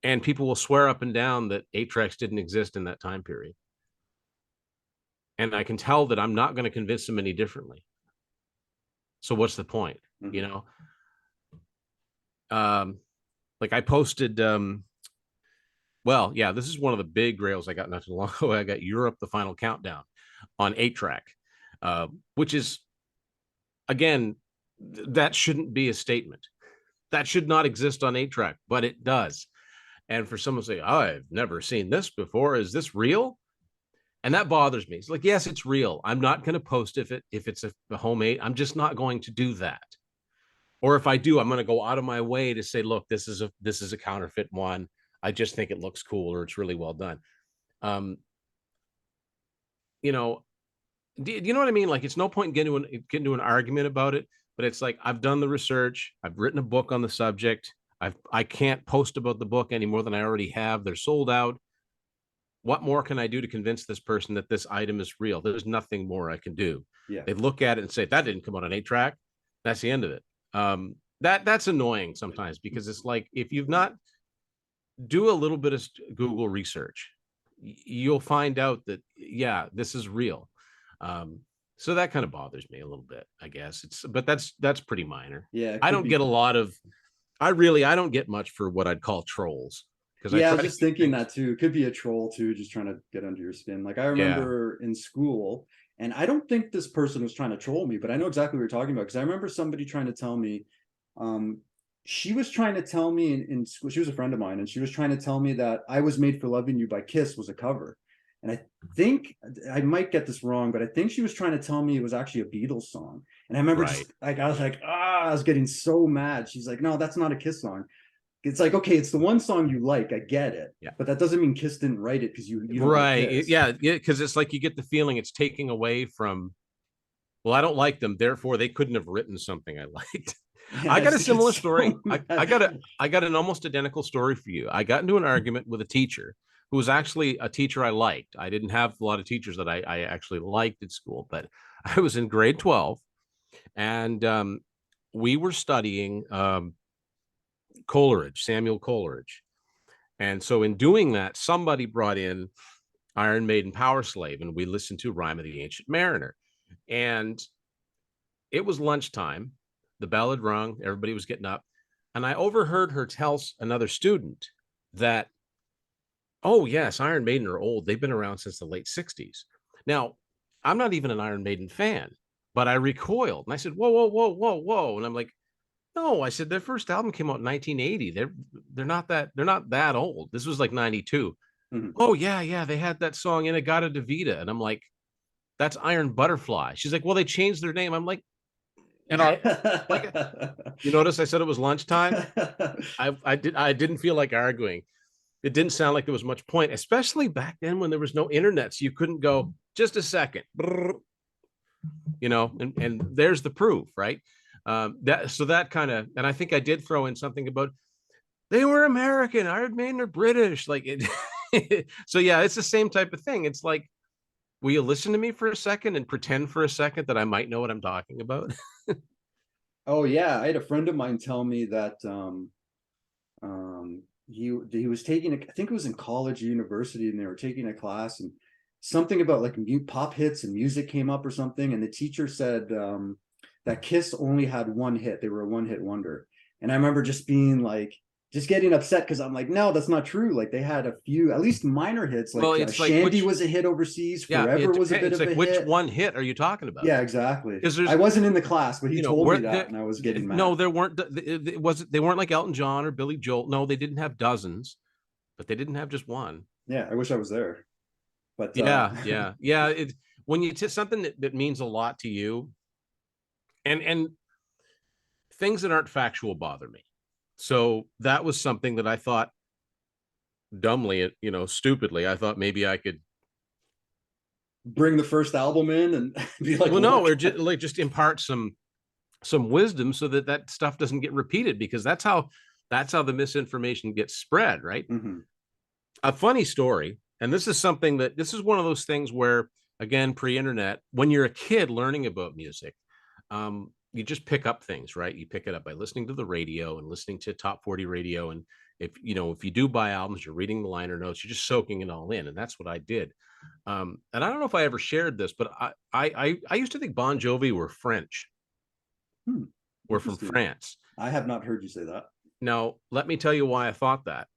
and people will swear up and down that 8-tracks didn't exist in that time period. And I can tell that I'm not going to convince them any differently. So what's the point? Mm-hmm. Like I posted Well, yeah, this is one of the big grails I got not too long ago. I got Europe, the Final Countdown on 8-track, which is, again, that shouldn't be a statement. That should not exist on 8-track, but it does. And for someone to say, oh, I've never seen this before, is this real? And that bothers me. It's like, yes, it's real. I'm not going to post if it's a homemade. I'm just not going to do that. Or if I do, I'm going to go out of my way to say, look, this is a counterfeit one. I just think it looks cool, or it's really well done. Um, you know, do you know what I mean? Like, it's no point getting into an argument about it, but it's like, I've done the research. I've written a book on the subject. I can't post about the book any more than I already have. They're sold out. What more can I do to convince this person that this item is real? There's nothing more I can do. Yeah. They look at it and say, that didn't come out on 8-track. That's the end of it. That's annoying sometimes, because it's like, if you've not do a little bit of Google research, you'll find out that, yeah, this is real. So that kind of bothers me a little bit, I guess. But that's pretty minor. Yeah. I don't get a lot of, I don't get much for what I'd call trolls. Yeah, I was just thinking that too. It could be a troll too, just trying to get under your skin. Like, I remember in school, and I don't think this person was trying to troll me, but I know exactly what you're talking about, because I remember somebody trying to tell me, she was trying to tell me in school, she was a friend of mine, and she was trying to tell me that I Was Made for Loving You by Kiss was a cover. And I think, I might get this wrong, but I think she was trying to tell me it was actually a Beatles song. And I remember just like, I was like, I was getting so mad. She's like, no, that's not a Kiss song. It's like, okay, it's the one song you like, I get it. Yeah. But that doesn't mean Kiss didn't write it because you don't right. Like yeah, because it's like, you get the feeling it's taking away from, well, I don't like them, therefore they couldn't have written something I liked. Yeah, I got a similar story. I got an almost identical story for you. I got into an argument with a teacher who was actually a teacher I liked. I didn't have a lot of teachers that I actually liked at school, but I was in grade 12, and we were studying Coleridge, Samuel Coleridge. And so in doing that, somebody brought in Iron Maiden Power Slave, and we listened to Rime of the Ancient Mariner. And it was lunchtime. The bell had rung. Everybody was getting up. And I overheard her tell another student that, oh, yes, Iron Maiden are old. They've been around since the late 60s. Now, I'm not even an Iron Maiden fan, but I recoiled. And I said, whoa, whoa, whoa, whoa, whoa. And I'm like, no, I said, their first album came out in 1980. They're not that old. This was like 92. Mm-hmm. Oh, yeah. They had that song Inagata Davida. And I'm like, that's Iron Butterfly. She's like, well, they changed their name. I'm like, and you notice I said it was lunchtime. I didn't feel like arguing. It didn't sound like there was much point, especially back then when there was no internet. So you couldn't go, just a second, and there's the proof, right? That kind of, and I think I did throw in something about they were American, Iron Maiden are British, like it. So yeah, it's the same type of thing. It's like, will you listen to me for a second and pretend for a second that I might know what I'm talking about? Oh yeah, I had a friend of mine tell me that he was taking I think it was in college or university, and they were taking a class, and something about like pop hits and music came up or something, and the teacher said that Kiss only had one hit. They were a one-hit wonder. And I remember just being like, just getting upset, because I'm like, no, that's not true. Like, they had a few, at least minor hits. Like, Shandy was a hit overseas. Forever was a bit of a hit. Which one hit are you talking about? Yeah, exactly. I wasn't in the class, but he told me that, and I was getting mad. No, there weren't. They weren't like Elton John or Billy Joel. No, they didn't have dozens, but they didn't have just one. Yeah, I wish I was there. But yeah. When you something that means a lot to you, and things that aren't factual bother me. So that was something that I thought dumbly, stupidly, I thought maybe I could bring the first album in and be like, well, no, or just impart some wisdom so that stuff doesn't get repeated, because that's how the misinformation gets spread, right? Mm-hmm. A funny story, and this is one of those things where, again, pre-internet, when you're a kid learning about music, you just pick up things, right? You pick it up by listening to the radio and listening to top 40 radio. And if you do buy albums, you're reading the liner notes, you're just soaking it all in. And that's what I did. And I don't know if I ever shared this, but I used to think Bon Jovi were French. We're from France. I have not heard you say that. Now, let me tell you why I thought that.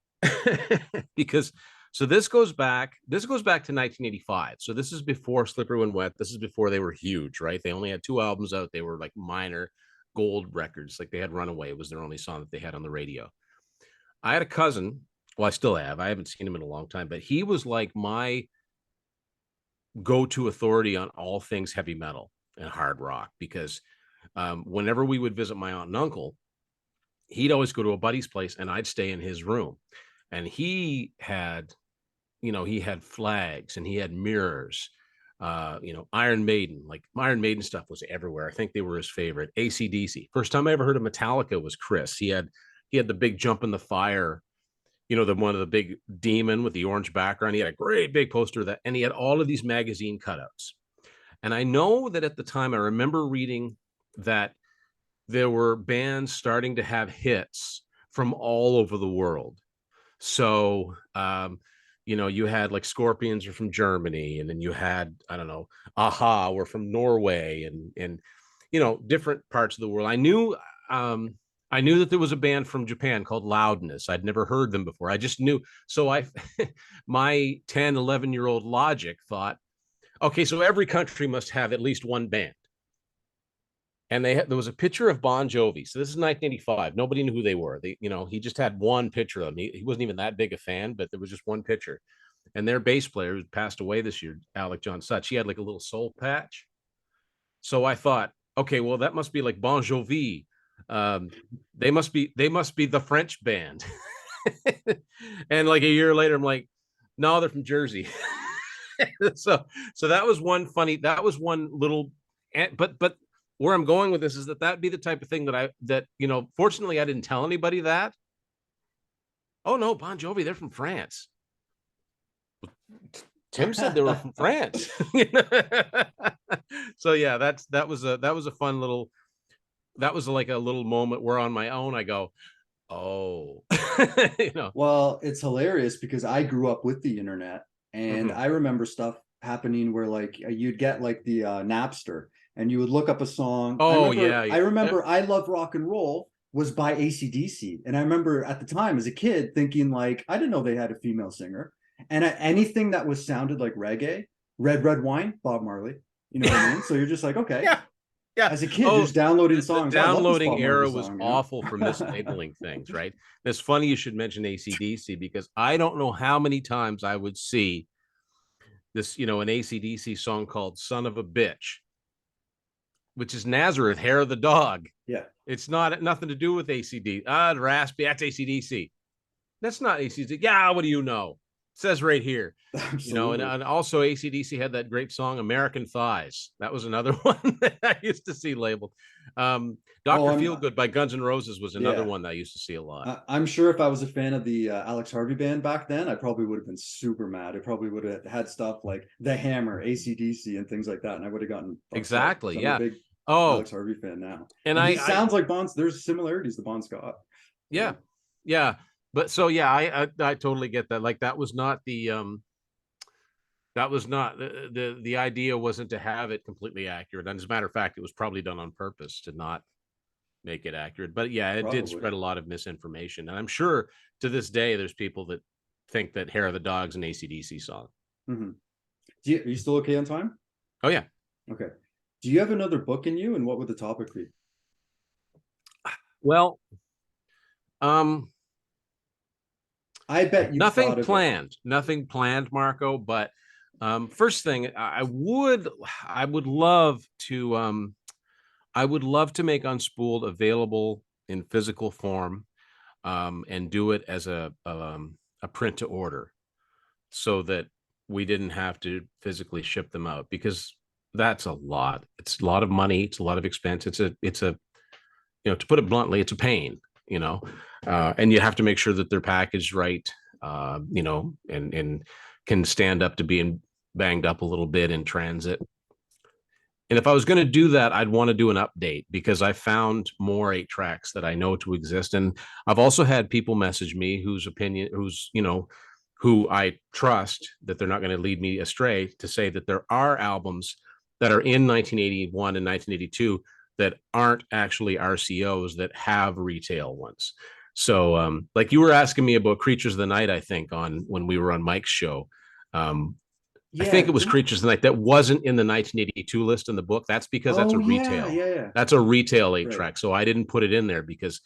because so this goes back to 1985. So this is before Slippery When Wet. This is before they were huge, right? They only had 2 albums out. They were like minor gold records. Like they had Runaway was their only song that they had on the radio. I had a cousin, well, I still have. I haven't seen him in a long time, but he was like my go-to authority on all things heavy metal and hard rock because whenever we would visit my aunt and uncle, he'd always go to a buddy's place and I'd stay in his room. And he had flags and he had mirrors, Iron Maiden, like Iron Maiden stuff was everywhere. I think they were his favorite. AC/DC. First time I ever heard of Metallica was Chris. He had the big Jump in the Fire, the one of the big demon with the orange background. He had a great big poster of that, and he had all of these magazine cutouts. And I know that at the time, I remember reading that there were bands starting to have hits from all over the world. So, you had like Scorpions are from Germany, and then you had, I don't know, Aha were from Norway, and different parts of the world. I knew that there was a band from Japan called Loudness. I'd never heard them before. I just knew. So my 10, 11-year-old logic thought, okay, so every country must have at least one band. And there was a picture of Bon Jovi. So this is 1985. Nobody knew who they were. He just had one picture of them. He wasn't even that big a fan, but there was just one picture. And their bass player, who passed away this year, Alec John Such, he had like a little soul patch. So I thought, okay, well, that must be like Bon Jovi. They must be the French band. And like a year later, I'm like, no, they're from Jersey. so that was one little, but where I'm going with this is that'd be the type of thing that fortunately I didn't tell anybody that. Oh no, Bon Jovi, they're from France. Tim said they were from France. So yeah, that was a fun little, that was like a little moment where on my own I go, oh. Well, it's hilarious because I grew up with the internet, and I remember stuff happening where like you'd get like the Napster, and you would look up a song. Oh, I remember I Love Rock and Roll was by AC/DC. And I remember at the time as a kid thinking like, I didn't know they had a female singer. And anything that was sounded like reggae, Red Red Wine, Bob Marley. You know what I mean? So you're just like, okay. Yeah. As a kid, just downloading songs. The downloading era was awful for mislabeling things, right? And it's funny you should mention AC/DC because I don't know how many times I would see this, an AC/DC song called Son of a Bitch, which is Nazareth, Hair of the Dog. Yeah. It's nothing to do with ACD. Raspy, that's AC/DC. That's not ACD. Yeah, what do you know? It says right here. Absolutely. And also AC/DC had that great song, American Thighs. That was another one that I used to see labeled. Dr. Feelgood by Guns N' Roses was another one that I used to see a lot. I'm sure if I was a fan of the Alex Harvey band back then, I probably would have been super mad. I probably would have had stuff like The Hammer, AC/DC, and things like that, and I would have gotten exactly. I'm Yeah. a big Alex Harvey fan now, and he sounds like Bon. There's similarities to Bon Scott. Yeah, yeah. But so yeah, I totally get that. Like that was not the the idea wasn't to have it completely accurate. And as a matter of fact, it was probably done on purpose to not make it accurate. But yeah, it did spread a lot of misinformation. And I'm sure to this day there's people that think that Hair of the Dog's an AC/DC song. Mm-hmm. Are you still okay on time? Oh yeah. Okay. Do you have another book in you, and what would the topic be? Well, I bet you nothing planned, Marco. But first thing, I would love to make Unspooled available in physical form, and do it as a print to order, so that we didn't have to physically ship them out, because that's a lot. It's a lot of money. It's a lot of expense. It's a to put it bluntly, it's a pain. And you have to make sure that they're packaged right, and can stand up to being banged up a little bit in transit. And if I was going to do that, I'd want to do an update, because I found more 8-tracks that I know to exist. And I've also had people message me who I trust that they're not going to lead me astray, to say that there are albums that are in 1981 and 1982 that aren't actually RCOs that have retail ones. So like you were asking me about Creatures of the Night, I think, on when we were on Mike's show. Um, I Yeah. think it was Creatures of the Night that wasn't in the 1982 list in the book. That's because that's Oh a yeah, retail. yeah, yeah. That's a retail eight Right. track. So I didn't put it in there because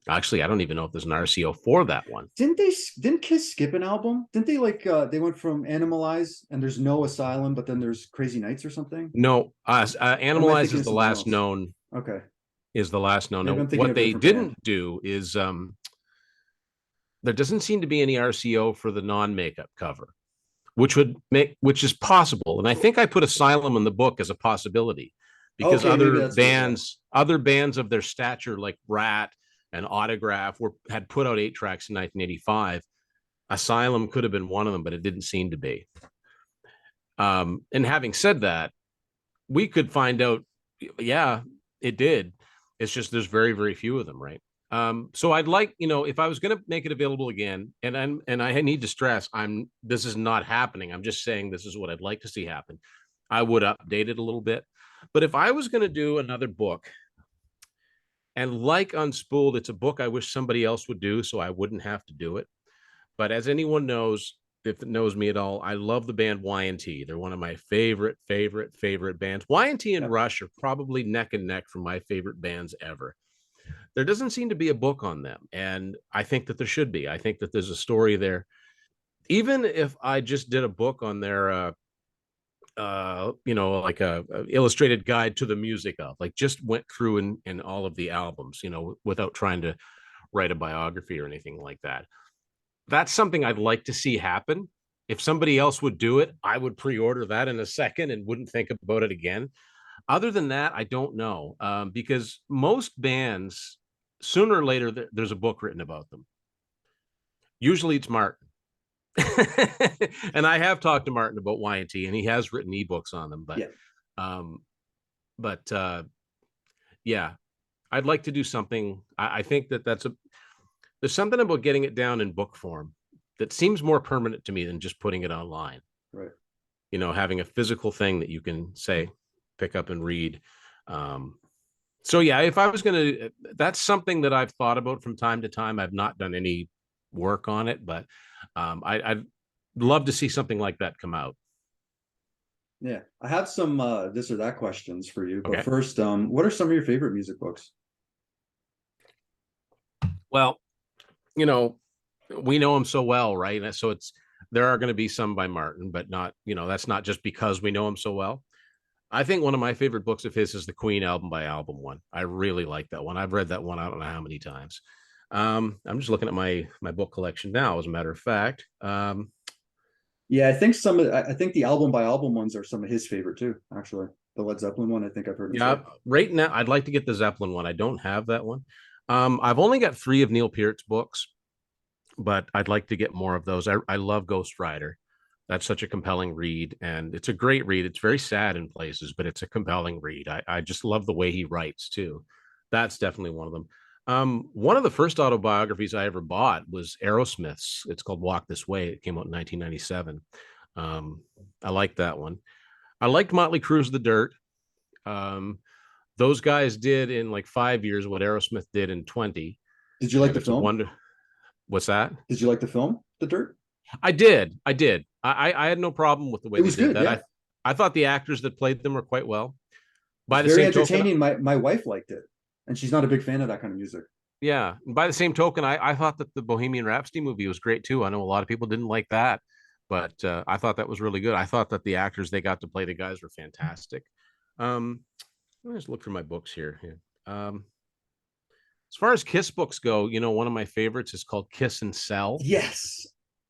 actually I don't even know if there's an RCO for that one. Didn't Kiss skip an album? Didn't they like they went from Animalize and there's no Asylum, but then there's Crazy Nights or something? No, Or am I Animalize thinking is of the something last else? known. Okay. Is the last known. Maybe Now, I'm thinking what of a they different band. didn't do is there doesn't seem to be any RCO for the non-makeup cover, which is possible. And I think I put Asylum in the book as a possibility because Okay, maybe that's what it was. other bands of their stature like Rat and Autograph had put out eight tracks in 1985. Asylum could have been one of them, but it didn't seem to be. And having said that, we could find out, yeah, it did. It's just there's very, very few of them, right? So I'd like, if I was going to make it available again, and I need to stress, this is not happening. I'm just saying this is what I'd like to see happen. I would update it a little bit, but if I was going to do another book, and like Unspooled, it's a book I wish somebody else would do, so I wouldn't have to do it. But as anyone knows, if it knows me at all, I love the band Y&T. They're one of my favorite bands. Y&T and Yep. Rush are probably neck and neck for my favorite bands ever. There doesn't seem to be a book on them, and I think that there should be. I think that there's a story there. Even if I just did a book on their like a illustrated guide to the music of, like, just went through in all of the albums, without trying to write a biography or anything like that. That's something I'd like to see happen. If somebody else would do it, I would pre-order that in a second and wouldn't think about it again. Other than that, I don't know, because most bands, sooner or later, there's a book written about them. Usually it's Martin. And I have talked to Martin about Y&T, and he has written ebooks on them. But, Yeah. um, but yeah, I'd like to do something. I think there's something about getting it down in book form that seems more permanent to me than just putting it online. Right. Having a physical thing that you can say, pick up and read. So yeah, if I was going to, that's something that I've thought about from time to time. I've not done any work on it, but I'd love to see something like that come out. Yeah. I have some this or that questions for you. But Okay. first, what are some of your favorite music books? Well, we know him so well, right? And so there are going to be some by Martin, but not, that's not just because we know him so well. I think one of my favorite books of his is the Queen album by album one. I really like that one. I've read that one, I don't know how many times. I'm just looking at my book collection now, as a matter of fact. Yeah, I think the album by album ones are some of his favorite too, actually. The Led Zeppelin one, I think I've heard him say. Right now, I'd like to get the Zeppelin one. I don't have that one. I've only got 3 of Neil Peart's books, but I'd like to get more of those. I love Ghost Rider. That's such a compelling read, and it's a great read. It's very sad in places, but it's a compelling read. I just love the way he writes too. That's definitely one of them. One of the first autobiographies I ever bought was Aerosmith's. It's called Walk This Way. It came out in 1997. I like that one. I liked Motley Crue's The Dirt. Those guys did in like 5 years what Aerosmith did in 20. Did you like And the it's a film? wonder. What's that? Did you like the film, The Dirt? I did. I had no problem with the way It they was did good, that. yeah. I thought the actors that played them were quite well. By It's the very same token, entertaining. My wife liked it, and she's not a big fan of that kind of music. yeah. By the same token, I thought that the Bohemian Rhapsody movie was great too. I know a lot of people didn't like that, but I thought that was really good. I thought that the actors they got to play the guys were fantastic. Let me just look through my books here. As far as Kiss books go, one of my favorites is called Kiss and Sell Yes,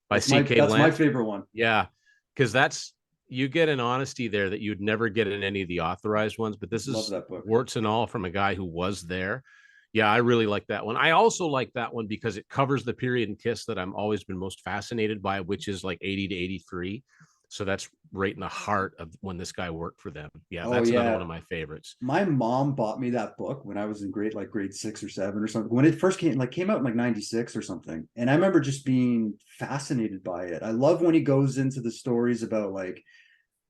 by C.K. that's my Lamb. favorite one. Yeah, because you get an honesty there that you'd never get in any of the authorized ones. But this Love is that book. warts and all from a guy who was there. Yeah, I really like that one. I also like that one because it covers the period in Kiss that I'm always been most fascinated by, which is like 80 to 83. So that's right in the heart of when this guy worked for them. Yeah, that's another one of my favorites. My mom bought me that book when I was in grade 6 or 7 or something. When it first came out in like 96 or something. And I remember just being fascinated by it. I love when he goes into the stories about like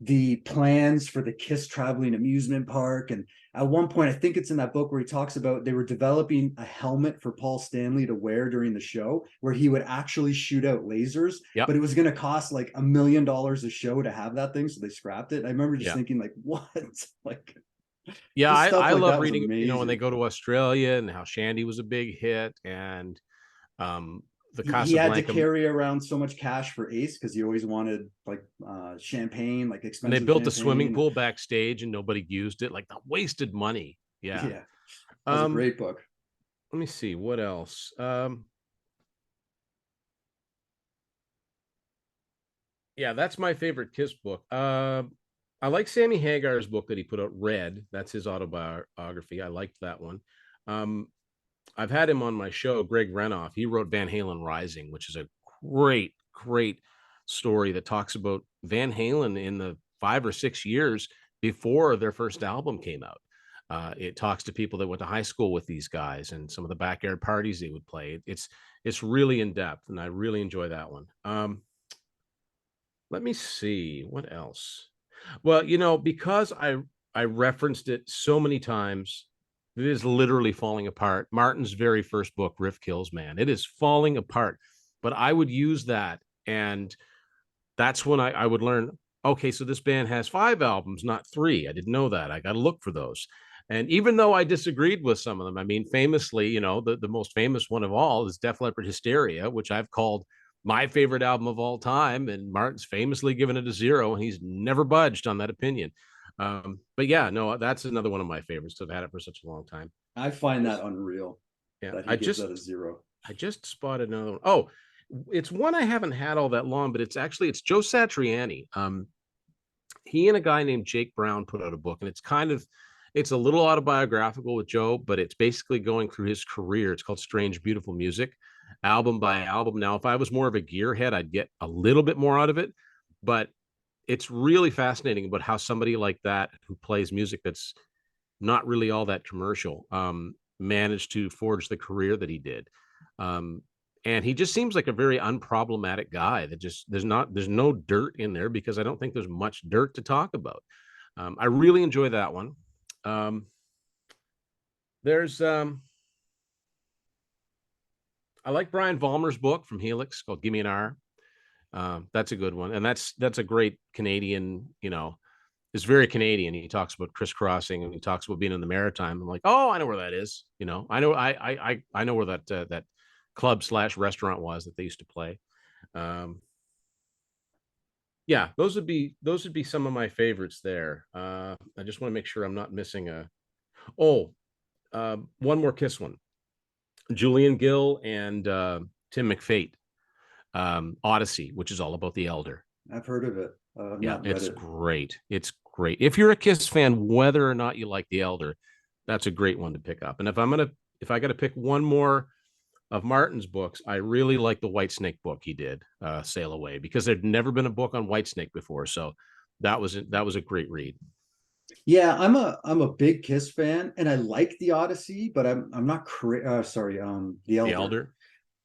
the plans for the Kiss traveling amusement park. And at one point, I think it's in that book where he talks about they were developing a helmet for Paul Stanley to wear during the show where he would actually shoot out lasers, Yep. but it was going to cost like $1 million a show to have that thing. So they scrapped it. I remember just thinking like, what? Like, yeah, I like love that reading, when they go to Australia and how Shandy was a big hit, and the he had to Casablanca. carry around so much cash for Ace because he always wanted like champagne, like expensive. And they built champagne. a swimming pool backstage and nobody used it. Like, the wasted money. Yeah. Yeah. That's a great book. Let me see what else. Yeah, that's my favorite Kiss book. I like Sammy Hagar's book that he put out, Red. That's his autobiography. I liked that one. I've had him on my show, Greg Renoff. He wrote Van Halen Rising, which is a great story that talks about Van Halen in the 5 or 6 years before their first album came out. It talks to people that went to high school with these guys and some of the backyard parties they would play. It's really in depth, and I really enjoy that one. Let me see what else. Well, because I referenced it so many times, it is literally falling apart. Martin's very first book, Riff Kills Man, it is falling apart. But I would use that, and that's when I would learn, okay, so this band has 5 albums, not 3. I didn't know that. I got to look for those. And even though I disagreed with some of them, I mean, famously, the most famous one of all is Def Leppard Hysteria, which I've called my favorite album of all time. And Martin's famously given it a 0, and he's never budged on that opinion. But yeah, no, that's another one of my favorites. I've had it for such a long time. I find that unreal. Yeah, that he gives that a 0. I just spotted another one. Oh, it's one I haven't had all that long, but it's Joe Satriani. He and a guy named Jake Brown put out a book, and it's a little autobiographical with Joe, but it's basically going through his career. It's called Strange Beautiful Music, album by album. Now, if I was more of a gearhead, I'd get a little bit more out of it, but it's really fascinating about how somebody like that, who plays music that's not really all that commercial, managed to forge the career that he did. And he just seems like a very unproblematic guy that just, there's no dirt in there, because I don't think there's much dirt to talk about. I really enjoy that one. There's I like Brian Vollmer's book from Helix called Give Me an R. That's a good one. And that's a great Canadian, it's very Canadian. He talks about crisscrossing, and he talks about being in the Maritime. I'm like, oh, I know where that is. I know, I know where that club/restaurant was that they used to play. Yeah, those would be some of my favorites there. I just want to make sure I'm not missing one more Kiss one. Julian Gill and Tim McFate, Odyssey, which is all about the Elder. I've heard of it. Yeah, it's great. It's great. If you're a Kiss fan, whether or not you like the Elder, that's a great one to pick up. And if I got to pick one more of Martin's books, I really like the Whitesnake book he did, Sail Away, because there'd never been a book on Whitesnake before. So that was a great read. Yeah, I'm a big Kiss fan, and I like the Odyssey, but I'm not the Elder.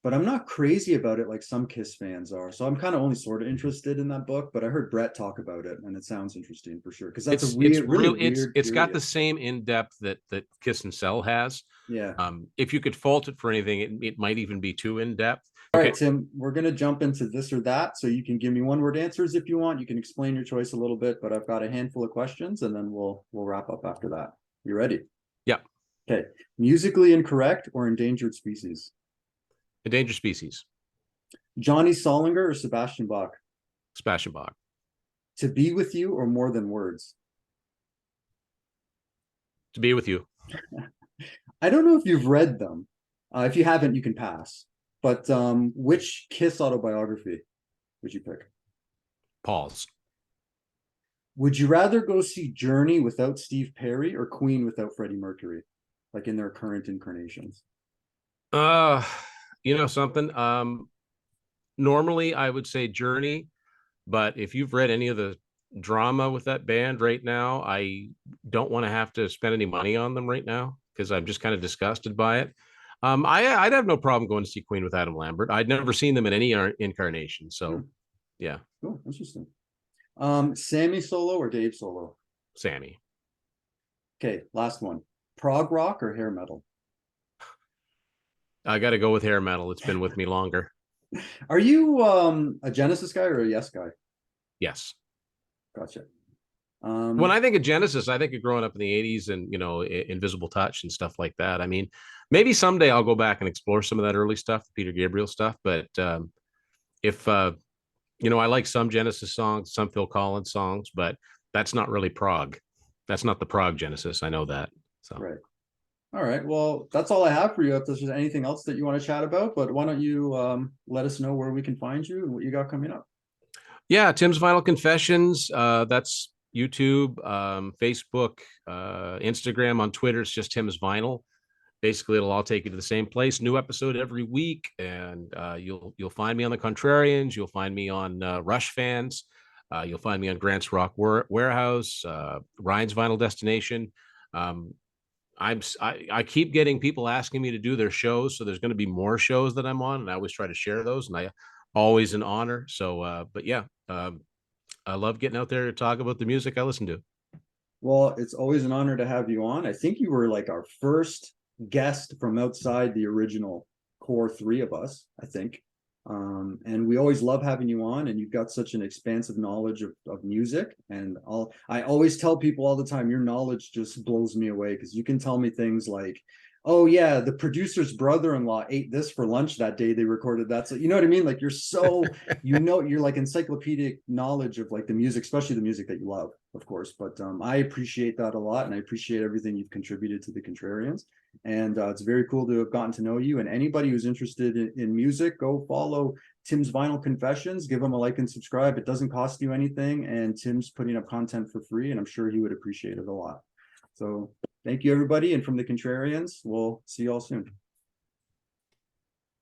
But I'm not crazy about it like some Kiss fans are. So I'm kind of only sort of interested in that book, but I heard Brett talk about it, and it sounds interesting for sure. Because that's it's got the same in-depth that Kiss and Sell has. Yeah. If you could fault it for anything, it might even be too in-depth. All right, Tim, we're going to jump into this or that. So you can give me one-word answers if you want. You can explain your choice a little bit, but I've got a handful of questions, and then we'll wrap up after that. You ready? Yep. Okay. Musically incorrect or endangered species? Endangered species. Johnny Solinger or Sebastian Bach? Sebastian Bach. To Be With You or More Than Words? To Be With You. I don't know if you've read them. If you haven't, you can pass. But which Kiss autobiography would you pick? Paul's. Would you rather go see Journey without Steve Perry or Queen without Freddie Mercury, like in their current incarnations? Something. Normally I would say Journey, but if you've read any of the drama with that band right now, I don't want to have to spend any money on them right now, because I'm just kind of disgusted by it. I'd have no problem going to see Queen with Adam Lambert. I'd never seen them in any incarnation. So, yeah. Cool. Interesting. Sammy solo or Dave solo? Sammy. Okay, last one. Prog rock or hair metal? I got to go with hair metal. It's been with me longer. Are you a Genesis guy or a Yes guy? Yes. Gotcha. When I think of Genesis, I think of growing up in the 80s and, Invisible Touch and stuff like that. I mean, maybe someday I'll go back and explore some of that early stuff, the Peter Gabriel stuff. But if, I like some Genesis songs, some Phil Collins songs, but that's not really prog. That's not the prog Genesis. I know that. So, right. All right. Well, that's all I have for you. If there's anything else that you want to chat about, but why don't you let us know where we can find you and what you got coming up? yeah, Tim's Vinyl Confessions. That's YouTube, Facebook, Instagram. On Twitter, it's just Tim's Vinyl. Basically, it'll all take you to the same place. New episode every week, and you'll find me on the Contrarians. You'll find me on Rush Fans. You'll find me on Grant's Rock Warehouse, Ryan's Vinyl Destination. I keep getting people asking me to do their shows, so there's going to be more shows that I'm on, and I always try to share those, and I always an honor. So, but yeah, I love getting out there to talk about the music I listen to. Well, it's always an honor to have you on. I think you were like our first guest from outside the original core three of us, I think. And we always love having you on, and you've got such an expansive knowledge of music. And I always tell people all the time, your knowledge just blows me away, because you can tell me things like, oh yeah, the producer's brother-in-law ate this for lunch that day they recorded that. So you know what I mean? Like, you're so, you're like encyclopedic knowledge of like the music, especially the music that you love, of course. But I appreciate that a lot, and I appreciate everything you've contributed to the Contrarians. And it's very cool to have gotten to know you. And anybody who's interested in music, go follow Tim's Vinyl Confessions. Give him a like and subscribe. It doesn't cost you anything, and Tim's putting up content for free, and I'm sure he would appreciate it a lot. So thank you, everybody. And from the Contrarians, we'll see you all soon.